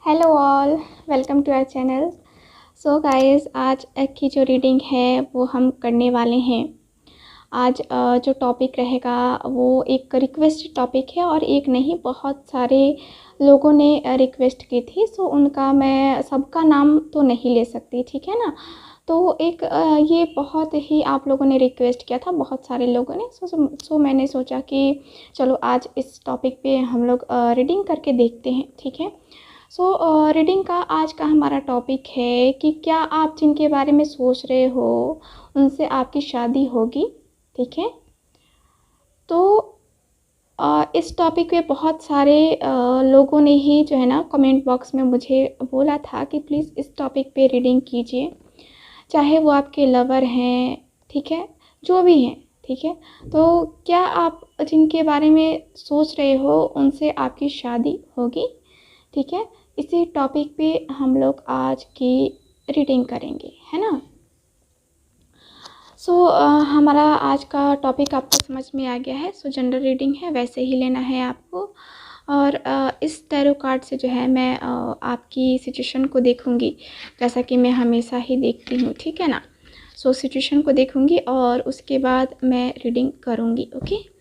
Hello all, welcome to our channel. So guys, आज की जो रीडिंग है वो हम करने वाले हैं। आज जो टॉपिक रहेगा वो एक रिक्वेस्ट टॉपिक है और एक नहीं, बहुत सारे लोगों ने रिक्वेस्ट की थी। सो उनका मैं सबका नाम तो नहीं ले सकती, ठीक है ना। तो एक ये बहुत ही आप लोगों ने रिक्वेस्ट किया था, बहुत सारे लोगों ने। सो मैंने सोचा कि चलो आज इस टॉपिक पे हम लोग रीडिंग करके देखते हैं, ठीक है। सो रीडिंग का आज का हमारा टॉपिक है कि क्या आप जिनके बारे में सोच रहे हो उनसे आपकी शादी होगी, ठीक है। तो इस टॉपिक पे बहुत सारे लोगों ने ही जो है ना कमेंट बॉक्स में मुझे बोला था कि प्लीज़ इस टॉपिक पे रीडिंग कीजिए, चाहे वो आपके लवर हैं, ठीक है, जो भी हैं, ठीक है। तो क्या आप जिनके बारे में सोच रहे हो उनसे आपकी शादी होगी, ठीक है। इसी टॉपिक पे हम लोग आज की रीडिंग करेंगे, है ना। हमारा आज का टॉपिक आपको समझ में आ गया है। जनरल रीडिंग है, वैसे ही लेना है आपको। और इस टैरो कार्ड से जो है मैं आपकी सिचुएशन को देखूंगी, जैसा कि मैं हमेशा ही देखती हूँ, ठीक है ना। सिचुएशन को देखूंगी और उसके बाद मैं रीडिंग करूँगी, ओके।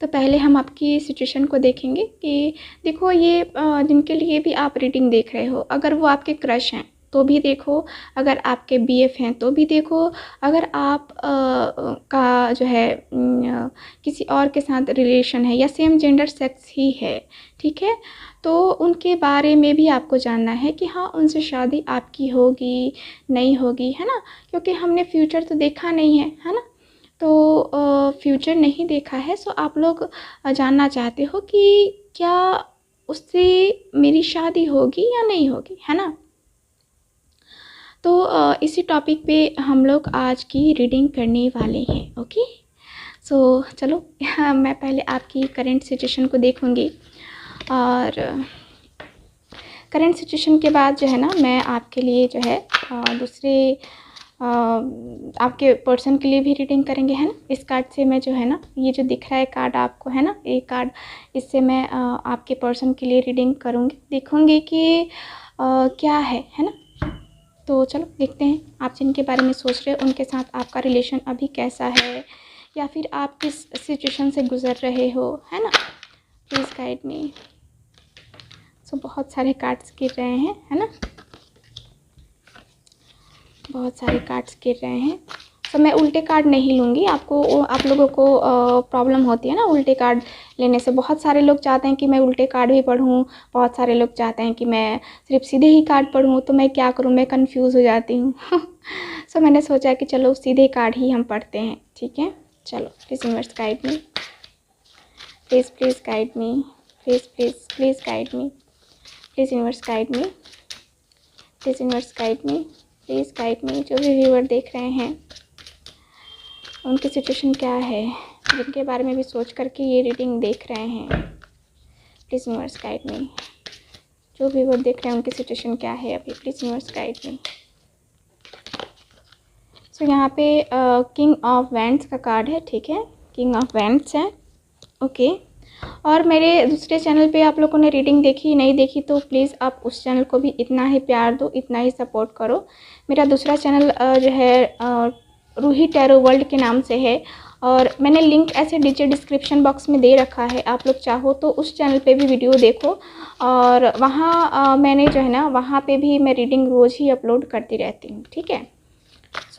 तो पहले हम आपकी सिचुएशन को देखेंगे कि देखो ये जिनके लिए भी आप रीडिंग देख रहे हो, अगर वो आपके क्रश हैं तो भी देखो, अगर आपके बीएफ हैं तो भी देखो, अगर आप का जो है किसी और के साथ रिलेशन है या सेम जेंडर सेक्स ही है, ठीक है, तो उनके बारे में भी आपको जानना है कि हाँ उनसे शादी आपकी होगी नहीं होगी, है ना। क्योंकि हमने फ्यूचर तो देखा नहीं है ना। तो फ्यूचर नहीं देखा है, सो आप लोग जानना चाहते हो कि क्या उससे मेरी शादी होगी या नहीं होगी, है ना। तो इसी टॉपिक पे हम लोग आज की रीडिंग करने वाले हैं, ओके। चलो मैं पहले आपकी करंट सिचुएशन को देखूंगी और करंट सिचुएशन के बाद जो है ना मैं आपके लिए जो है दूसरे आपके पर्सन के लिए भी रीडिंग करेंगे, है ना। इस कार्ड से मैं जो है ना, ये जो दिख रहा है कार्ड आपको, है ना, एक कार्ड, इससे मैं आपके पर्सन के लिए रीडिंग करूँगी, देखूँगी कि क्या है ना। तो चलो देखते हैं आप जिनके बारे में सोच रहे हो उनके साथ आपका रिलेशन अभी कैसा है, या फिर आप किस सिचुएशन से गुज़र रहे हो, है ना। प्लीज़ गाइड मी। बहुत सारे कार्ड्स गिर रहे हैं, है ना, बहुत सारे कार्ड्स गिर रहे हैं। मैं उल्टे कार्ड नहीं लूँगी, आप लोगों को प्रॉब्लम होती है ना उल्टे कार्ड लेने से। बहुत सारे लोग चाहते हैं कि मैं उल्टे कार्ड भी पढूं, बहुत सारे लोग चाहते हैं कि मैं सिर्फ सीधे ही कार्ड पढूं, तो मैं क्या करूं, मैं कंफ्यूज हो जाती हूँ। मैंने सोचा कि चलो सीधे कार्ड ही हम पढ़ते हैं, ठीक है। चलो please universe guide me, please please guide me, please please please guide me, please universe guide me, please universe guide me, please guide मी। जो भी व्यूअर देख रहे हैं उनकी सिचुएशन क्या है, जिनके बारे में भी सोच करके ये रीडिंग देख रहे हैं, प्लीज़ यूनिवर्स गाइड मी। जो भी व्यूअर देख रहे हैं उनकी सिचुएशन क्या है अभी, प्लीज़ यूनिवर्स गाइड मी। यहाँ पे किंग ऑफ वैंड्स का कार्ड है, ठीक है, किंग ऑफ वैंड्स है, ओके। और मेरे दूसरे चैनल पे आप लोगों ने रीडिंग देखी नहीं देखी तो प्लीज़ आप उस चैनल को भी इतना ही प्यार दो, इतना ही सपोर्ट करो। मेरा दूसरा चैनल जो है रूही टैरो वर्ल्ड के नाम से है, और मैंने लिंक ऐसे नीचे डिस्क्रिप्शन बॉक्स में दे रखा है, आप लोग चाहो तो उस चैनल पे भी वीडियो देखो। और वहाँ मैंने जो है ना वहाँ पे भी मैं रीडिंग रोज़ ही अपलोड करती रहती हूँ, ठीक है।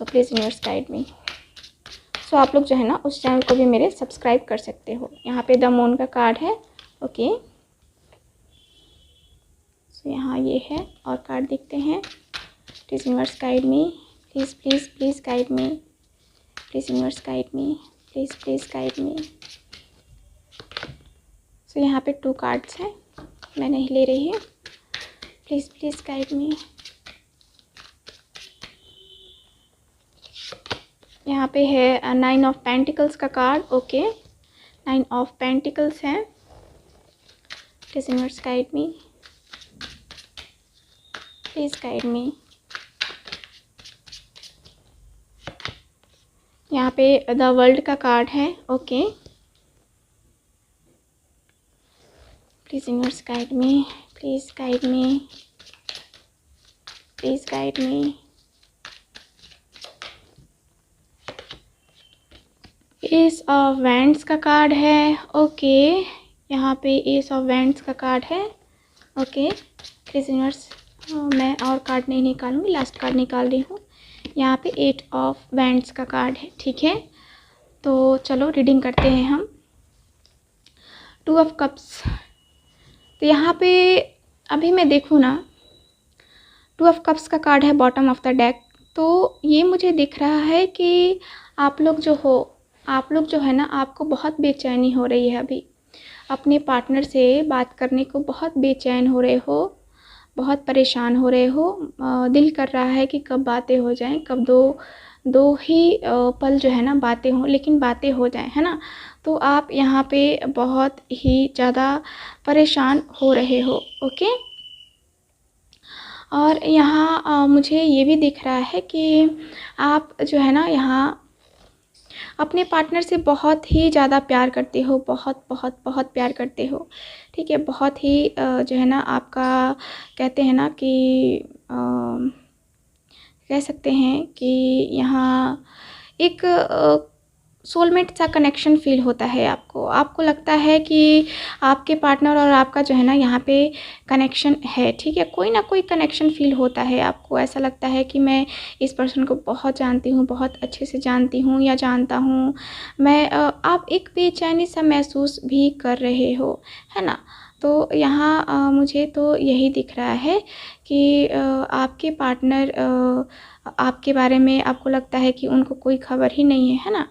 प्लीज़ यूनिवर्स गाइड मी। आप लोग जो है ना उस चैनल को भी मेरे सब्सक्राइब कर सकते हो। यहाँ पे द मून का कार्ड है, ओके। यहाँ ये है और कार्ड देखते हैं, please universe guide me, please please please guide me, please universe guide me, please please guide मी। यहाँ पे 2 कार्ड्स हैं, मैं नहीं ले रही हूँ, प्लीज़ प्लीज़ गाइड मी। यहाँ पे है 9 ऑफ पेंटिकल्स का कार्ड, ओके। 9 ऑफ पेंटिकल्स है, please universe guide me, please guide मी। यहाँ पे द वर्ल्ड का कार्ड है, okay. Please universe guide me, please guide me, please guide me. S of wands का कार्ड है। ओके, यहाँ पे एस ऑफ वैंड्स का कार्ड है। ओके प्लीज यूनिवर्स, मैं और कार्ड नहीं निकालूंगी, लास्ट कार्ड निकाल रही हूँ। यहाँ पे 8 ऑफ वैंड्स का कार्ड है। ठीक है, तो चलो रीडिंग करते हैं हम। 2 ऑफ कप्स। तो यहाँ पे अभी मैं देखूँ ना, 2 ऑफ कप्स का कार्ड है बॉटम ऑफ द डेक। तो ये मुझे दिख रहा है कि आप लोग जो है ना, आपको बहुत बेचैनी हो रही है अभी। अपने पार्टनर से बात करने को बहुत बेचैन हो रहे हो, बहुत परेशान हो रहे हो। दिल कर रहा है कि कब बातें हो जाएं, कब दो ही पल जो है ना बातें हों, लेकिन बातें हो जाएं, है ना। तो आप यहाँ पे बहुत ही ज़्यादा परेशान हो रहे हो। ओके, और यहाँ मुझे ये भी दिख रहा है कि आप जो है ना यहाँ अपने पार्टनर से बहुत ही ज़्यादा प्यार करते हो, बहुत बहुत बहुत प्यार करते हो। ठीक है, बहुत ही जो है ना आपका, कहते हैं ना कि कह सकते हैं कि यहाँ एक सोलमेट सा कनेक्शन फ़ील होता है आपको लगता है कि आपके पार्टनर और आपका जो है ना यहाँ पे कनेक्शन है। ठीक है, कोई ना कोई कनेक्शन फ़ील होता है आपको, ऐसा लगता है कि मैं इस पर्सन को बहुत जानती हूँ, बहुत अच्छे से जानती हूँ या जानता हूँ मैं। आप एक बेचैनी सा महसूस भी कर रहे हो, है ना। तो यहाँ मुझे तो यही दिख रहा है कि आपके पार्टनर आपके बारे में, आपको लगता है कि उनको कोई खबर ही नहीं है ना।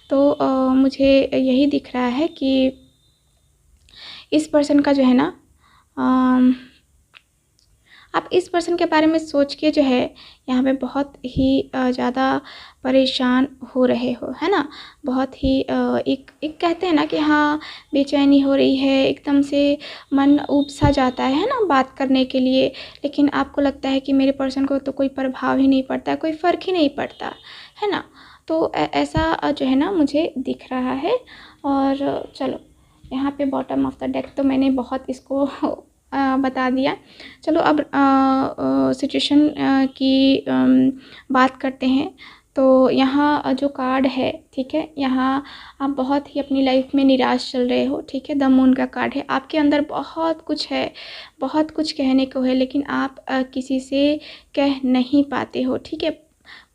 तो मुझे यही दिख रहा है कि इस पर्सन का जो है ना, आप इस पर्सन के बारे में सोच के जो है यहाँ पे बहुत ही ज़्यादा परेशान हो रहे हो, है ना। बहुत ही एक कहते हैं ना कि हाँ बेचैनी हो रही है, एकदम से मन ऊब सा जाता है ना बात करने के लिए। लेकिन आपको लगता है कि मेरे पर्सन को तो कोई प्रभाव ही नहीं पड़ता, कोई फ़र्क ही नहीं पड़ता, है ना। तो ऐसा जो है ना मुझे दिख रहा है। और चलो यहाँ पे बॉटम ऑफ द डेक तो मैंने बहुत इसको बता दिया। चलो अब सिचुएशन की बात करते हैं। तो यहाँ जो कार्ड है, ठीक है, यहाँ आप बहुत ही अपनी लाइफ में निराश चल रहे हो। ठीक है, द मून का कार्ड है। आपके अंदर बहुत कुछ है, बहुत कुछ कहने को है, लेकिन आप किसी से कह नहीं पाते हो। ठीक है,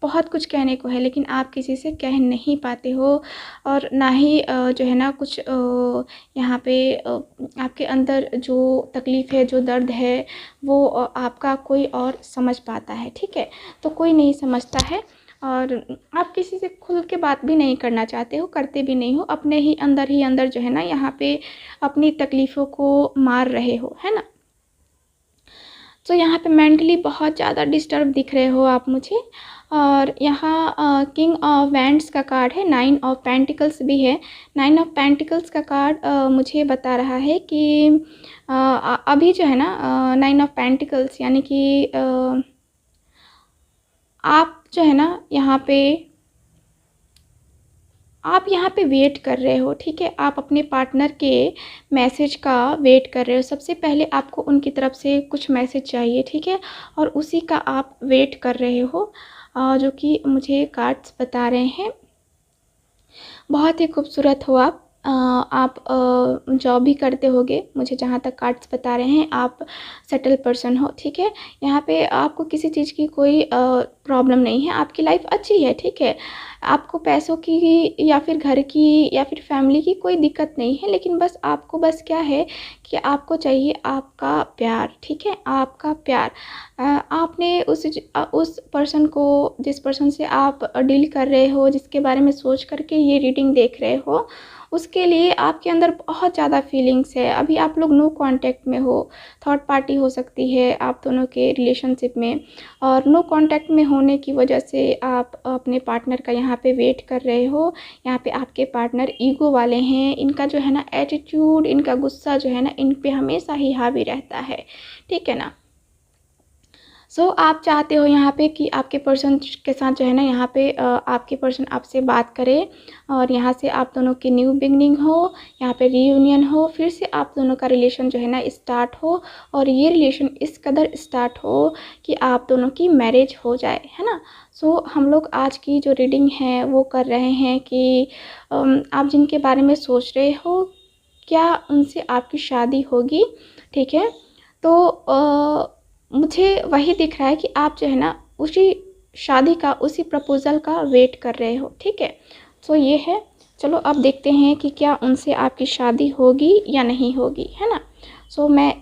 बहुत कुछ कहने को है, लेकिन आप किसी से कह नहीं पाते हो। और ना ही जो है ना कुछ यहाँ पे आपके अंदर जो तकलीफ़ है, जो दर्द है, वो आपका कोई और समझ पाता है। ठीक है, तो कोई नहीं समझता है, और आप किसी से खुल के बात भी नहीं करना चाहते हो, करते भी नहीं हो। अपने ही अंदर जो है ना यहाँ पे अपनी तकलीफ़ों को मार रहे हो, है ना। तो यहाँ पे मेंटली बहुत ज़्यादा डिस्टर्ब दिख रहे हो आप मुझे। और यहाँ किंग ऑफ वैंड्स का कार्ड है, 9 ऑफ पेंटिकल्स भी है। 9 ऑफ पेंटिकल्स का कार्ड मुझे बता रहा है कि अभी जो है ना 9 ऑफ पेंटिकल्स यानी कि आप जो है ना आप यहाँ पे वेट कर रहे हो। ठीक है, आप अपने पार्टनर के मैसेज का वेट कर रहे हो। सबसे पहले आपको उनकी तरफ से कुछ मैसेज चाहिए। ठीक है, और उसी का आप वेट कर रहे हो, जो कि मुझे कार्ड्स बता रहे हैं। बहुत ही खूबसूरत हो आप जॉब भी करते होगे, मुझे जहाँ तक कार्ड्स बता रहे हैं। आप सेटल पर्सन हो। ठीक है, यहाँ पे आपको किसी चीज़ की कोई प्रॉब्लम नहीं है, आपकी लाइफ अच्छी है। ठीक है, आपको पैसों की या फिर घर की या फिर फैमिली की कोई दिक्कत नहीं है, लेकिन बस आपको बस क्या है कि आपको चाहिए आपका प्यार। ठीक है, आपका प्यार। आपने उस पर्सन को, जिस पर्सन से आप डील कर रहे हो, जिसके बारे में सोच करके ये रीडिंग देख रहे हो, उसके लिए आपके अंदर बहुत ज़्यादा फीलिंग्स है। अभी आप लोग नो कांटेक्ट में हो, थर्ड पार्टी हो सकती है आप दोनों के रिलेशनशिप में, और नो कांटेक्ट में होने की वजह से आप अपने पार्टनर का यहाँ पे वेट कर रहे हो। यहाँ पे आपके पार्टनर ईगो वाले हैं, इनका जो है ना एटीट्यूड, इनका गुस्सा जो है ना इन पे हमेशा ही हावी रहता है। ठीक है ना। सो आप चाहते हो यहाँ पे कि आपके पर्सन के साथ जो है ना यहाँ पे आपके पर्सन आपसे बात करे और यहाँ से आप दोनों की न्यू बिगनिंग हो, यहाँ पे रीयूनियन हो, फिर से आप दोनों का रिलेशन जो है ना स्टार्ट हो और ये रिलेशन इस कदर स्टार्ट हो कि आप दोनों की मैरिज हो जाए, है ना। सो हम लोग आज की जो रीडिंग है वो कर रहे हैं कि आप जिनके बारे में सोच रहे हो क्या उनसे आपकी शादी होगी, ठीक है। तो मुझे वही दिख रहा है कि आप जो है ना उसी शादी का, उसी प्रपोज़ल का वेट कर रहे हो, ठीक है। सो ये है, चलो अब देखते हैं कि क्या उनसे आपकी शादी होगी या नहीं होगी, है ना। सो मैं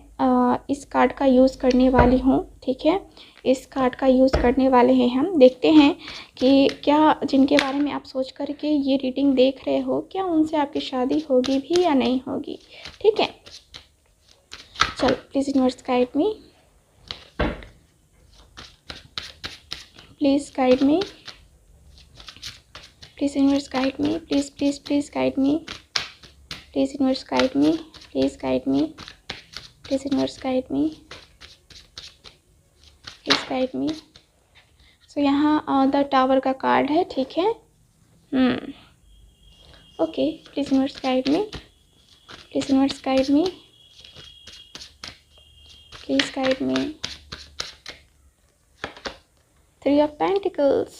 इस कार्ड का यूज़ करने वाली हूँ, ठीक है। इस कार्ड का यूज़ करने वाले हैं हम। देखते हैं कि क्या जिनके बारे में आप सोच कर के ये रीडिंग देख रहे हो क्या उनसे आपकी शादी होगी भी या नहीं होगी, ठीक है। चलो please universe guide me, please guide me, please universe guide me, please please please guide me, please universe guide me, please guide me, please universe guide me, please guide me. So यहाँ the tower का card है, ठीक है। Okay, please universe guide me, please universe guide me, please guide me. Three of Pentacles.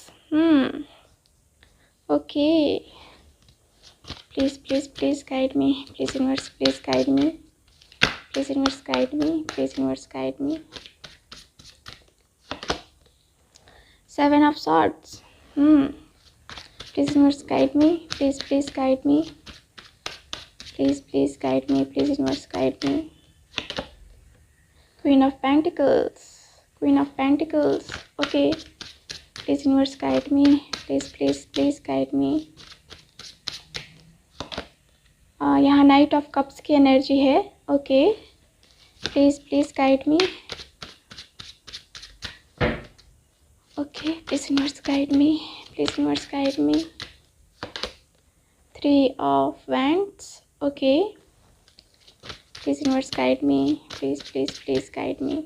Okay. Please, please, please guide me. Please, universe, please guide me. Please, universe, guide me. Please, universe, guide me. Seven of Swords. Please, universe, guide me. Please, please guide me. Please, please guide me. Please, universe, guide me. Queen of Pentacles. Queen of Pentacles. Okay. Please, universe, guide me. Please, please, please guide me. यहाँ night of cups की energy है। Okay, please please guide me. Okay, please universe guide me, please universe guide me. Three of wands. Okay, please universe guide me, please please please guide me,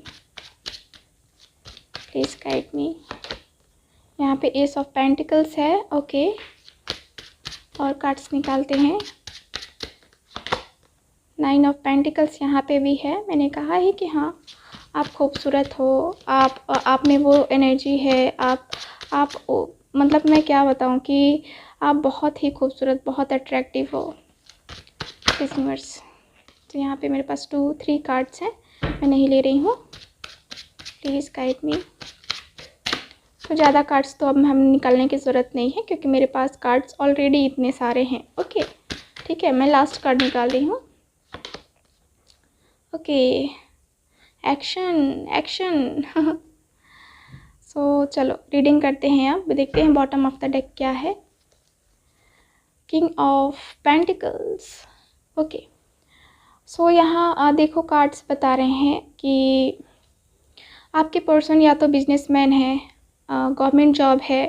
please guide मी। यहाँ पे S of pentacles है। Okay, और cards निकालते हैं। Nine of pentacles यहाँ पे भी है। मैंने कहा ही कि हाँ आप खूबसूरत हो, आप में वो एनर्जी है। आप मतलब मैं क्या बताऊँ कि आप बहुत ही खूबसूरत, बहुत अट्रैक्टिव हो लिसनर्स। तो यहाँ पे मेरे पास 2-3 कार्ड्स हैं, मैं नहीं ले रही हूँ। प्लीज़ गाइड मी। तो ज़्यादा कार्ड्स तो अब हम निकालने की ज़रूरत नहीं है क्योंकि मेरे पास कार्ड्स ऑलरेडी इतने सारे हैं। ओके, ठीक है, मैं लास्ट कार्ड निकाल रही हूँ। Okay, action action. सो चलो रीडिंग करते हैं। अब देखते हैं बॉटम ऑफ द डेक क्या है। King of pentacles. ओके, सो यहाँ देखो कार्ड्स बता रहे हैं कि आपके पर्सन या तो बिजनेसमैन है, गवर्नमेंट जॉब है,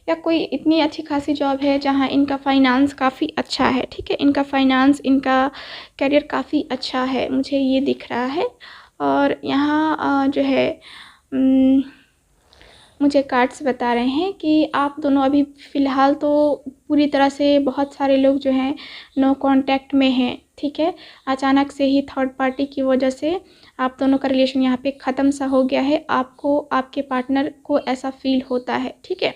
या कोई इतनी अच्छी खासी जॉब है जहाँ इनका फाइनेंस काफ़ी अच्छा है। ठीक है, इनका फाइनेंस, इनका करियर काफ़ी अच्छा है, मुझे ये दिख रहा है। और यहाँ जो है मुझे कार्ड्स बता रहे हैं कि आप दोनों अभी फ़िलहाल तो पूरी तरह से, बहुत सारे लोग जो हैं नो कांटेक्ट में हैं। ठीक है, अचानक से ही थर्ड पार्टी की वजह से आप दोनों का रिलेशन यहाँ पे ख़त्म सा हो गया है। आपको, आपके पार्टनर को ऐसा फील होता है। ठीक है,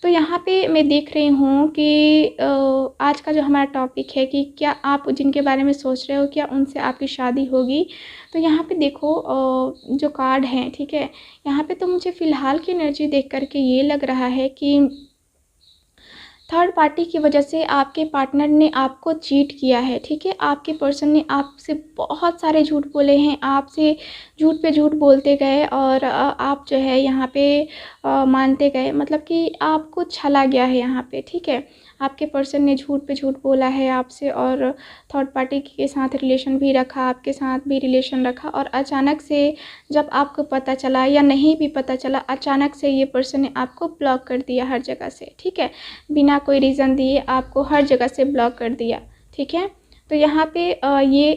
तो यहाँ पे मैं देख रही हूँ कि आज का जो हमारा टॉपिक है कि क्या आप जिनके बारे में सोच रहे हो क्या उनसे आपकी शादी होगी। तो यहाँ पे देखो जो कार्ड हैं, ठीक है, यहाँ पे तो मुझे फ़िलहाल की एनर्जी देख करके ये लग रहा है कि थर्ड पार्टी की वजह से आपके पार्टनर ने आपको चीट किया है। ठीक है, आपके पर्सन ने आपसे बहुत सारे झूठ बोले हैं, आपसे झूठ पे झूठ बोलते गए और आप जो है यहाँ पे मानते गए, मतलब कि आपको छला गया है यहाँ पे। ठीक है, आपके पर्सन ने झूठ पे झूठ बोला है आपसे और थर्ड पार्टी के साथ रिलेशन भी रखा, आपके साथ भी रिलेशन रखा, और अचानक से जब आपको पता चला या नहीं भी पता चला, अचानक से ये पर्सन ने आपको ब्लॉक कर दिया हर जगह से। ठीक है, बिना कोई रीज़न दिए आपको हर जगह से ब्लॉक कर दिया। ठीक है, तो यहाँ पे ये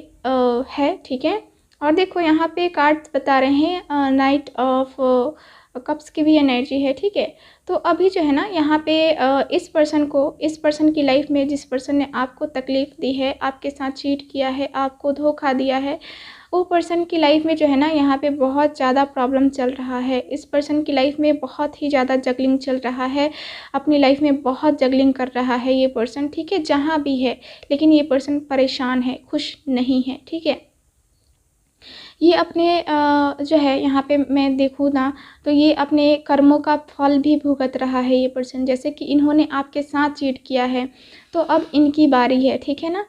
है। ठीक है, और देखो यहाँ पे कार्ड्स बता रहे हैं नाइट ऑफ कप्स की भी एनर्जी है, ठीक है। तो अभी जो है ना यहाँ पे इस पर्सन की लाइफ में जिस पर्सन ने आपको तकलीफ़ दी है, आपके साथ चीट किया है, आपको धोखा दिया है, वो पर्सन की लाइफ में जो है ना यहाँ पे बहुत ज़्यादा प्रॉब्लम चल रहा है। इस पर्सन की लाइफ में बहुत ही ज़्यादा जगलिंग चल रहा है, अपनी लाइफ में बहुत जगलिंग कर रहा है ये पर्सन, ठीक है, जहाँ भी है। लेकिन ये पर्सन परेशान है, खुश नहीं है, ठीक है। ये अपने जो है यहाँ पे मैं देखूँ ना तो ये अपने कर्मों का फल भी भुगत रहा है ये पर्सन। जैसे कि इन्होंने आपके साथ चीट किया है तो अब इनकी बारी है, ठीक है ना।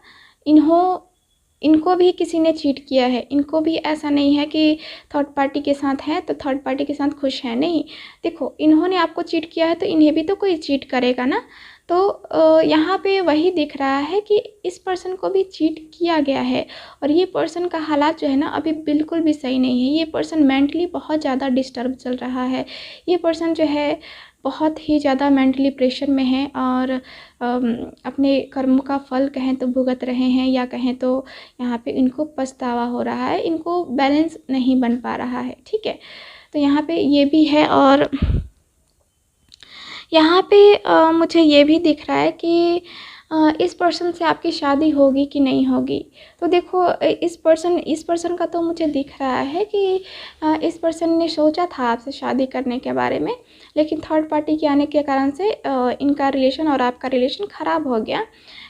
इनको भी किसी ने चीट किया है, इनको भी ऐसा नहीं है कि थर्ड पार्टी के साथ है तो थर्ड पार्टी के साथ खुश है, नहीं। देखो इन्होंने आपको चीट किया है तो इन्हें भी तो कोई चीट करेगा ना। तो यहाँ पे वही दिख रहा है कि इस पर्सन को भी चीट किया गया है और ये पर्सन का हालात जो है ना अभी बिल्कुल भी सही नहीं है। ये पर्सन मेंटली बहुत ज़्यादा डिस्टर्ब चल रहा है। ये पर्सन जो है बहुत ही ज़्यादा मेंटली प्रेशर में है और अपने कर्म का फल कहें तो भुगत रहे हैं या कहें तो यहाँ पे इनको पछतावा हो रहा है, इनको बैलेंस नहीं बन पा रहा है, ठीक है। तो यहाँ पे ये भी है और यहाँ पे मुझे ये भी दिख रहा है कि इस पर्सन से आपकी शादी होगी कि नहीं होगी। तो देखो इस पर्सन का तो मुझे दिख रहा है कि इस पर्सन ने सोचा था आपसे शादी करने के बारे में, लेकिन थर्ड पार्टी के आने के कारण से इनका रिलेशन और आपका रिलेशन ख़राब हो गया।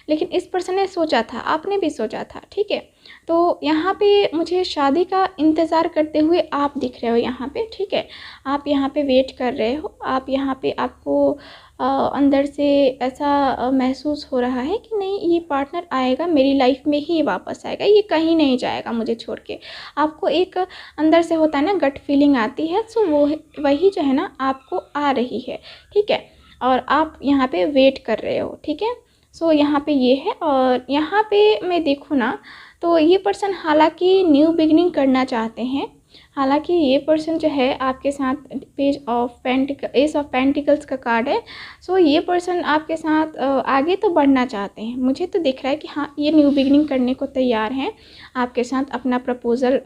लेकिन इस पर्सन ने सोचा था, आपने भी सोचा था, ठीक है। तो यहाँ पे मुझे शादी का इंतज़ार करते हुए आप दिख रहे हो यहाँ पे, ठीक है। आप यहाँ पे वेट कर रहे हो, आप यहाँ पे आपको अंदर से ऐसा महसूस हो रहा है कि नहीं ये पार्टनर आएगा मेरी लाइफ में ही वापस आएगा, ये कहीं नहीं जाएगा मुझे छोड़ के। आपको एक अंदर से होता है ना गट फीलिंग आती है, सो वो वही जो है ना आपको आ रही है, ठीक है। और आप यहाँ पे वेट कर रहे हो, ठीक है। सो यहाँ पे ये है और यहाँ पे मैं देखूँ ना तो ये पर्सन हालांकि न्यू बिगनिंग करना चाहते हैं। हालांकि ये पर्सन जो है आपके साथ एस ऑफ पेंटिकल्स का कार्ड है। सो ये पर्सन आपके साथ आगे तो बढ़ना चाहते हैं। मुझे तो दिख रहा है कि हाँ ये न्यू बिगनिंग करने को तैयार हैं, आपके साथ अपना प्रपोज़ल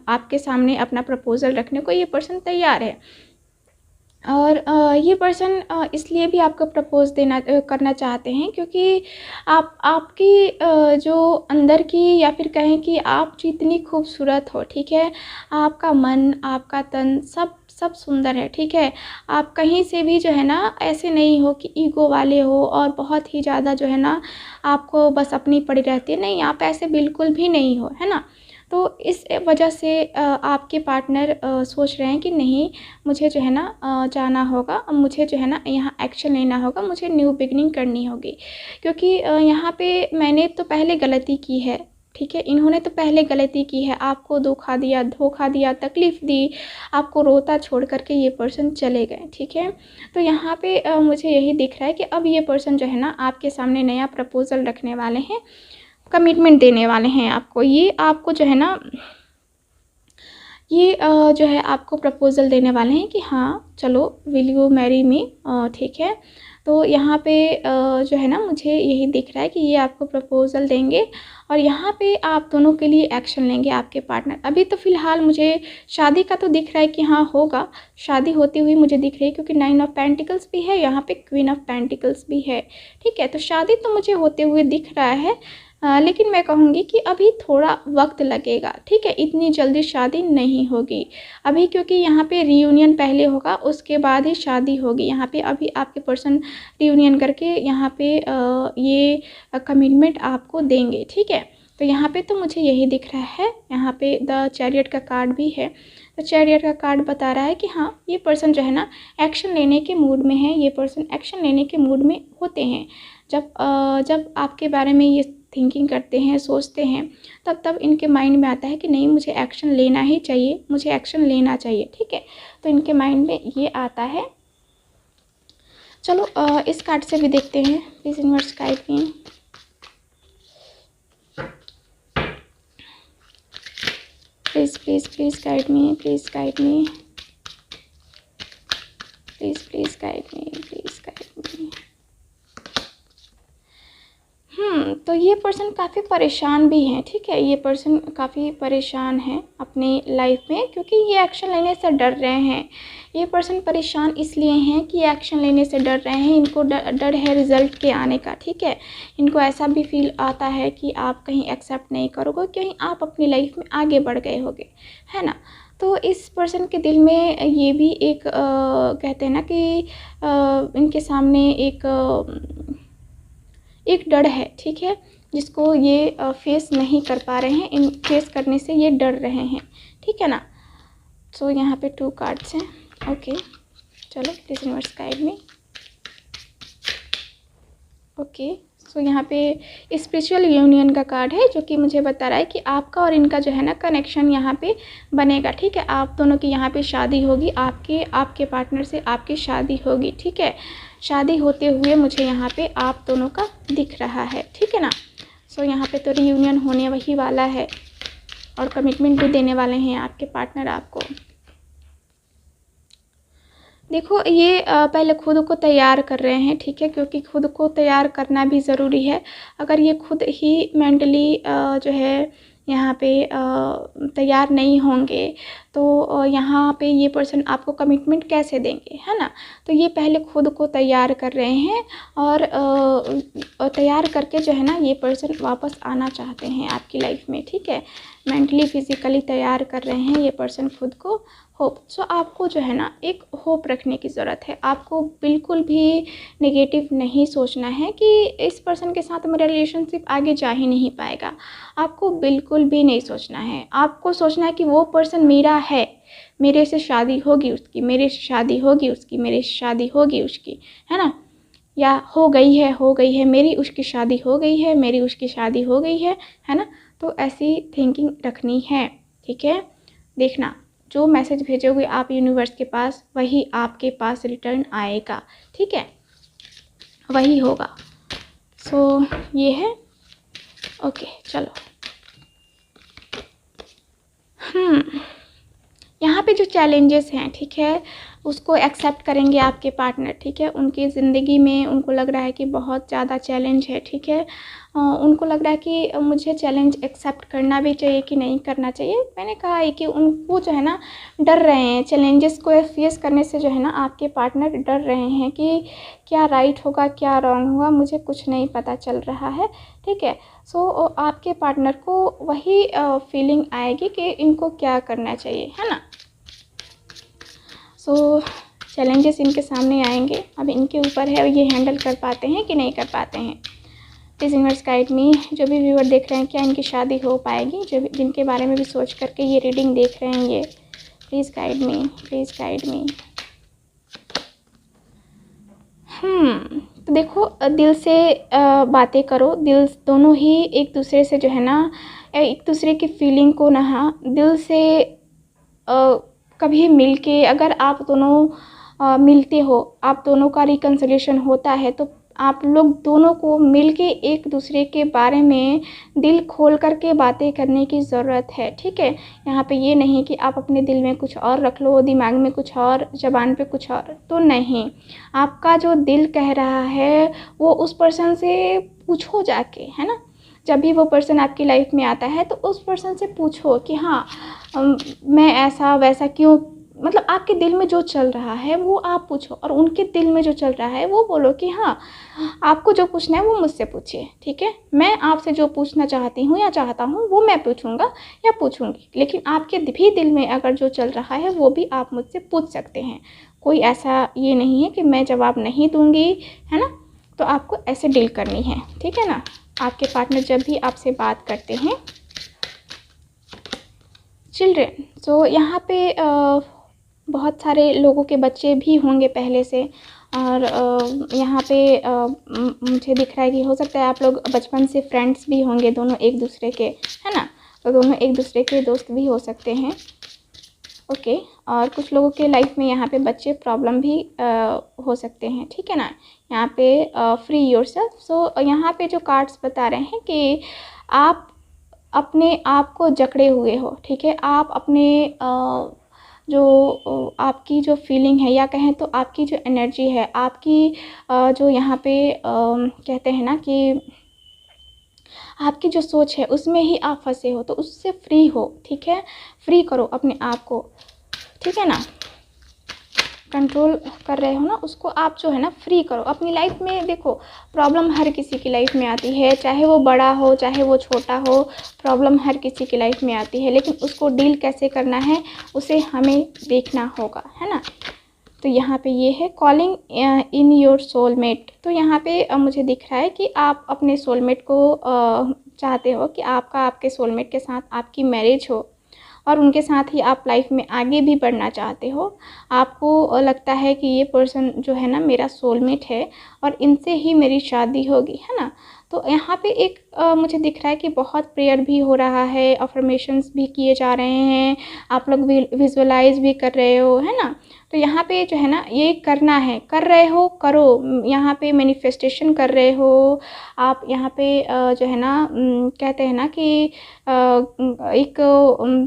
आपके सामने अपना प्रपोज़ल रखने को ये पर्सन तैयार है। और ये पर्सन इसलिए भी आपको प्रपोज़ करना चाहते हैं क्योंकि आपकी जो अंदर की या फिर कहें कि आप जितनी खूबसूरत हो, ठीक है। आपका मन, आपका तन सब सुंदर है, ठीक है। आप कहीं से भी जो है ना ऐसे नहीं हो कि ईगो वाले हो और बहुत ही ज़्यादा जो है ना आपको बस अपनी पड़ी रहती है, नहीं, आप ऐसे बिल्कुल भी नहीं हो, है ना। तो इस वजह से आपके पार्टनर सोच रहे हैं कि नहीं मुझे जो है ना जाना होगा, मुझे जो है ना यहाँ एक्शन लेना होगा, मुझे न्यू बिगनिंग करनी होगी। क्योंकि यहाँ पे मैंने तो पहले गलती की है, ठीक है। इन्होंने तो पहले गलती की है, आपको धोखा दिया, तकलीफ़ दी, आपको रोता छोड़ करके ये पर्सन चले गए, ठीक है। तो यहाँ पे मुझे यही दिख रहा है कि अब ये पर्सन जो है ना आपके सामने नया प्रपोज़ल रखने वाले हैं, कमिटमेंट देने वाले हैं आपको। ये आपको जो है ना ये जो है आपको प्रपोज़ल देने वाले हैं कि हाँ चलो विल यू मैरी मी, ठीक है। तो यहाँ पे जो है ना मुझे यही दिख रहा है कि ये आपको प्रपोज़ल देंगे और यहाँ पे आप दोनों के लिए एक्शन लेंगे आपके पार्टनर। अभी तो फ़िलहाल मुझे शादी का तो दिख रहा है कि हाँ होगा, शादी होती हुई मुझे दिख रही है क्योंकि 9 ऑफ पेंटिकल्स भी है, यहाँ पे क्वीन ऑफ पेंटिकल्स भी है, ठीक है। तो शादी तो मुझे होते हुए दिख रहा है, लेकिन मैं कहूँगी कि अभी थोड़ा वक्त लगेगा, ठीक है। इतनी जल्दी शादी नहीं होगी अभी, क्योंकि यहाँ पे रियूनियन पहले होगा उसके बाद ही शादी होगी। यहाँ पे अभी आपके पर्सन रियूनियन करके यहाँ पे ये कमिटमेंट आपको देंगे, ठीक है। तो यहाँ पे तो मुझे यही दिख रहा है। यहाँ पे द चैरियट का कार्ड भी है। तो चैरियट का कार्ड बता रहा है कि हाँ ये पर्सन जो है ना एक्शन लेने के मूड में है, ये पर्सन एक्शन लेने के मूड में होते हैं। जब आपके बारे में ये थिंकिंग करते हैं, सोचते हैं, तब इनके माइंड में आता है कि नहीं मुझे एक्शन लेना ही चाहिए, मुझे एक्शन लेना चाहिए, ठीक है। तो इनके माइंड में ये आता है। चलो इस कार्ड से भी देखते हैं। Please universe guide me. Please guide me, please guide me, please guide me, please guide मी। तो ये पर्सन काफ़ी परेशान भी हैं, ठीक है। ये पर्सन काफ़ी परेशान हैं अपनी लाइफ में, क्योंकि ये एक्शन लेने से डर रहे हैं। ये पर्सन परेशान इसलिए हैं कि एक्शन लेने से डर रहे हैं, इनको डर है रिज़ल्ट के आने का, ठीक है। इनको ऐसा भी फील आता है कि आप कहीं एक्सेप्ट नहीं करोगे, कहीं आप अपनी लाइफ में आगे बढ़ गए होगे, है ना। तो इस पर्सन के दिल में ये भी एक कहते हैं ना कि इनके सामने एक डर है, ठीक है, जिसको ये फेस नहीं कर पा रहे हैं। इन फेस करने से ये डर रहे हैं, ठीक है ना। सो यहाँ पे 2 कार्ड्स हैं। ओके, चलो प्लीज यूनिवर्स गाइड में। ओके, सो यहाँ पे स्पिरिचुअल यूनियन का कार्ड है, जो कि मुझे बता रहा है कि आपका और इनका जो है ना कनेक्शन यहाँ पे बनेगा, ठीक है। आप दोनों की यहाँ पे शादी होगी, आपके पार्टनर से आपकी शादी होगी, ठीक है। शादी होते हुए मुझे यहाँ पे आप दोनों का दिख रहा है, ठीक है ना। सो यहाँ पे तो रियूनियन होने वही वाला है और कमिटमेंट भी देने वाले हैं आपके पार्टनर आपको। देखो, ये पहले खुद को तैयार कर रहे हैं, ठीक है, क्योंकि खुद को तैयार करना भी ज़रूरी है। अगर ये खुद ही मेंटली जो है यहाँ पे तैयार नहीं होंगे तो यहाँ पे ये पर्सन आपको कमिटमेंट कैसे देंगे, है ना। तो ये पहले खुद को तैयार कर रहे हैं और तैयार करके जो है ना ये पर्सन वापस आना चाहते हैं आपकी लाइफ में, ठीक है। मेंटली फिज़िकली तैयार कर रहे हैं ये पर्सन खुद को। होप, सो आपको जो है ना एक होप रखने की ज़रूरत है। आपको बिल्कुल भी नेगेटिव नहीं सोचना है कि इस पर्सन के साथ मेरा रिलेशनशिप आगे जा ही नहीं पाएगा। आपको बिल्कुल भी नहीं सोचना है। आपको सोचना है कि वो पर्सन मेरा है, मेरे से शादी होगी उसकी, मेरे से शादी होगी उसकी, मेरे से शादी होगी उसकी, है ना। या हो गई है, मेरी उसकी शादी हो गई है, मेरी उसकी शादी हो गई है ना। तो ऐसी थिंकिंग रखनी है, ठीक है। देखना, जो मैसेज भेजोगे आप यूनिवर्स के पास, वही आपके पास रिटर्न आएगा, ठीक है, वही होगा। सो ये है। ओके, चलो। यहाँ पे जो चैलेंजेस हैं, ठीक है, उसको एक्सेप्ट करेंगे आपके पार्टनर, ठीक है। उनकी ज़िंदगी में उनको लग रहा है कि बहुत ज़्यादा चैलेंज है, ठीक है। उनको लग रहा है कि मुझे चैलेंज एक्सेप्ट करना भी चाहिए कि नहीं करना चाहिए। मैंने कहा है कि उनको जो है ना डर रहे हैं, चैलेंजेस को फेस करने से जो है ना आपके पार्टनर डर रहे हैं कि क्या राइट होगा क्या रॉन्ग होगा, मुझे कुछ नहीं पता चल रहा है, ठीक है। सो आपके पार्टनर को वही फीलिंग आएगी कि इनको क्या करना चाहिए, है ना। सो चैलेंजेस इनके सामने आएंगे, अब इनके ऊपर है ये हैंडल कर पाते हैं कि नहीं कर पाते हैं। प्लीज़ यूनिवर्स गाइड मी। जो भी व्यूअर देख रहे हैं, क्या इनकी शादी हो पाएगी, जो भी जिनके बारे में भी सोच करके ये रीडिंग देख रहे हैं, ये please guide me, please guide मी। तो देखो, दिल से बातें करो। दिल दोनों ही एक दूसरे से जो है ना एक दूसरे की फीलिंग को ना दिल से कभी मिल के, अगर आप दोनों मिलते हो, आप दोनों का रिकन्सिलिएशन होता है, तो आप लोग दोनों को मिल के एक दूसरे के बारे में दिल खोल करके बातें करने की ज़रूरत है, ठीक है। यहाँ पे ये नहीं कि आप अपने दिल में कुछ और रख लो, दिमाग में कुछ और, ज़बान पे कुछ और, तो नहीं। आपका जो दिल कह रहा है वो उस पर्सन से पूछो जाके, है ना। जब भी वो पर्सन आपकी लाइफ में आता है तो उस पर्सन से पूछो कि हाँ मैं ऐसा वैसा क्यों, मतलब आपके दिल में जो चल रहा है वो आप पूछो, और उनके दिल में जो चल रहा है वो बोलो कि हाँ आपको जो पूछना है वो मुझसे पूछिए, ठीक है। मैं आपसे जो पूछना चाहती हूँ या चाहता हूँ वो मैं पूछूंगा या पूछूंगी, लेकिन आपके भी दिल में अगर जो चल रहा है वो भी आप मुझसे पूछ सकते हैं। कोई ऐसा ये नहीं है कि मैं जवाब नहीं दूँगी, है ना। तो आपको ऐसे डील करनी है, ठीक है ना। आपके पार्टनर जब भी आपसे बात करते हैं, चिल्ड्रेन, सो यहाँ पे बहुत सारे लोगों के बच्चे भी होंगे पहले से, और यहाँ पे मुझे दिख रहा है कि हो सकता है आप लोग बचपन से फ्रेंड्स भी होंगे दोनों एक दूसरे के, है ना। तो दोनों एक दूसरे के दोस्त भी हो सकते हैं। ओके, और कुछ लोगों के लाइफ में यहाँ पे बच्चे प्रॉब्लम भी हो सकते हैं, ठीक है ना। यहाँ पे फ्री योरसेल्फ। सो यहाँ पे जो कार्ड्स बता रहे हैं कि आप अपने आप को जकड़े हुए हो, ठीक है। आप अपने जो आपकी जो फीलिंग है, या कहें तो आपकी जो एनर्जी है, आपकी जो यहाँ पे कहते हैं ना कि आपकी जो सोच है उसमें ही आप फंसे हो, तो उससे फ्री हो, ठीक है। फ्री करो अपने आप को, ठीक है ना। कंट्रोल कर रहे हो ना उसको, आप जो है ना फ्री करो अपनी लाइफ में। देखो, प्रॉब्लम हर किसी की लाइफ में आती है, चाहे वो बड़ा हो चाहे वो छोटा हो, प्रॉब्लम हर किसी की लाइफ में आती है, लेकिन उसको डील कैसे करना है उसे हमें देखना होगा, है ना। तो यहाँ पे ये है कॉलिंग इन योर सोलमेट। तो यहाँ पे मुझे दिख रहा है कि आप अपने सोलमेट को चाहते हो कि आपके सोलमेट के साथ आपकी मैरिज हो, और उनके साथ ही आप लाइफ में आगे भी बढ़ना चाहते हो। आपको लगता है कि ये पर्सन जो है ना मेरा सोलमेट है और इनसे ही मेरी शादी होगी, है ना। तो यहाँ पे एक मुझे दिख रहा है कि बहुत प्रेयर भी हो रहा है, अफर्मेशंस भी किए जा रहे हैं, आप लोग विजुअलाइज भी कर रहे हो, है ना। तो यहाँ पे जो है ना ये करना है, कर रहे हो, करो। यहाँ पे मैनिफेस्टेशन कर रहे हो आप। यहाँ पे जो है ना कहते हैं ना कि एक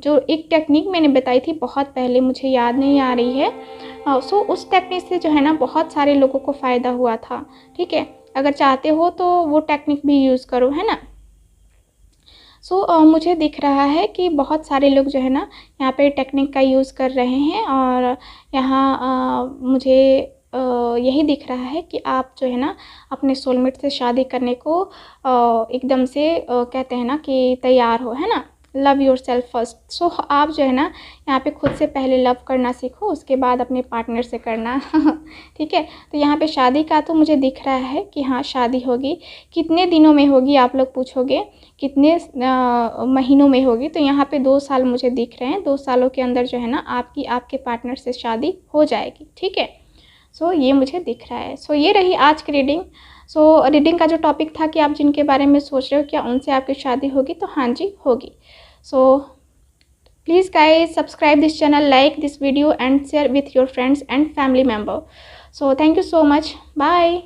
जो एक टेक्निक मैंने बताई थी बहुत पहले, मुझे याद नहीं आ रही है। सो उस टेक्निक से जो है ना बहुत सारे लोगों को फ़ायदा हुआ था, ठीक है। अगर चाहते हो तो वो टेक्निक भी यूज़ करो, है ना। सो मुझे दिख रहा है कि बहुत सारे लोग जो है ना यहाँ पे टेक्निक का यूज़ कर रहे हैं, और यहाँ मुझे यही दिख रहा है कि आप जो है ना अपने सोलमेट से शादी करने को एकदम से कहते हैं ना कि तैयार हो, है ना। Love yourself first. So आप जो है ना यहाँ पे खुद से पहले लव करना सीखो, उसके बाद अपने पार्टनर से करना ठीक है। तो यहाँ पे शादी का तो मुझे दिख रहा है कि हाँ शादी होगी। कितने दिनों में होगी आप लोग पूछोगे, कितने महीनों में होगी, तो यहाँ पे 2 साल मुझे दिख रहे हैं। 2 सालों के अंदर जो है ना आपकी आपके पार्टनर से शादी हो जाएगी, ठीक है। सो ये मुझे दिख रहा है। सो ये रही आज की रीडिंग। सो रीडिंग का जो टॉपिक था कि आप जिनके बारे में सोच रहे हो क्या उनसे आपकी शादी होगी, तो हाँ जी होगी। So please guys subscribe this channel, like this video and share with your friends and family member. So thank you so much, bye.